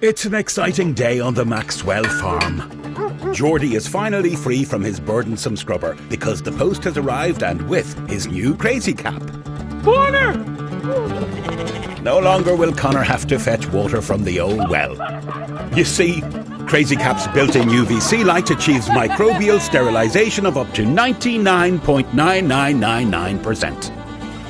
It's an exciting day on the Maxwell farm. Geordie is finally free from his burdensome scrubber because the post has arrived, and with his new CrazyCap. Connor! No longer will Connor have to fetch water from the old well. You see, CrazyCap's built-in UVC light achieves microbial sterilization of up to 99.9999%.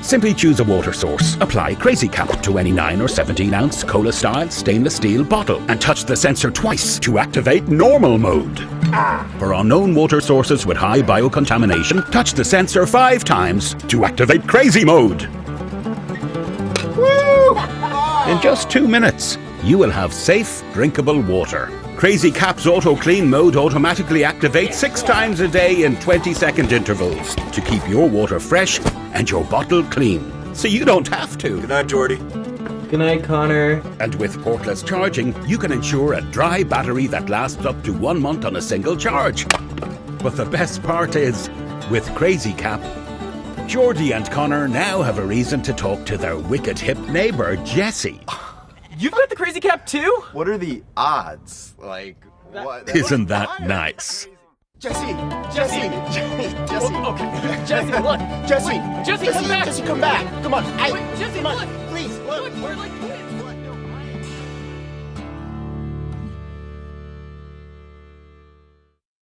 Simply choose a water source, apply CrazyCap to any 9 or 17-ounce cola-style stainless steel bottle, and touch the sensor twice to activate normal mode. For unknown water sources with high biocontamination, touch the sensor 5 times to activate crazy mode. Woo! In just 2 minutes, you will have safe, drinkable water. CrazyCap's Auto Clean mode automatically activates 6 times a day in 20-second intervals to keep your water fresh and your bottle clean, so you don't have to. Good night, Geordie. Good night, Connor. And with portless charging, you can ensure a dry battery that lasts up to 1 month on a single charge. But the best part is, with CrazyCap, Geordie and Connor now have a reason to talk to their wicked hip neighbour, Jessie. You've got the CrazyCap too? What are the odds? Like, what? Isn't that nice? Jesse! Okay. Jesse, look. Jesse! Jesse, come back. Jesse, come back! Come on! Wait, Jesse, come on. look. Please, look! We're like...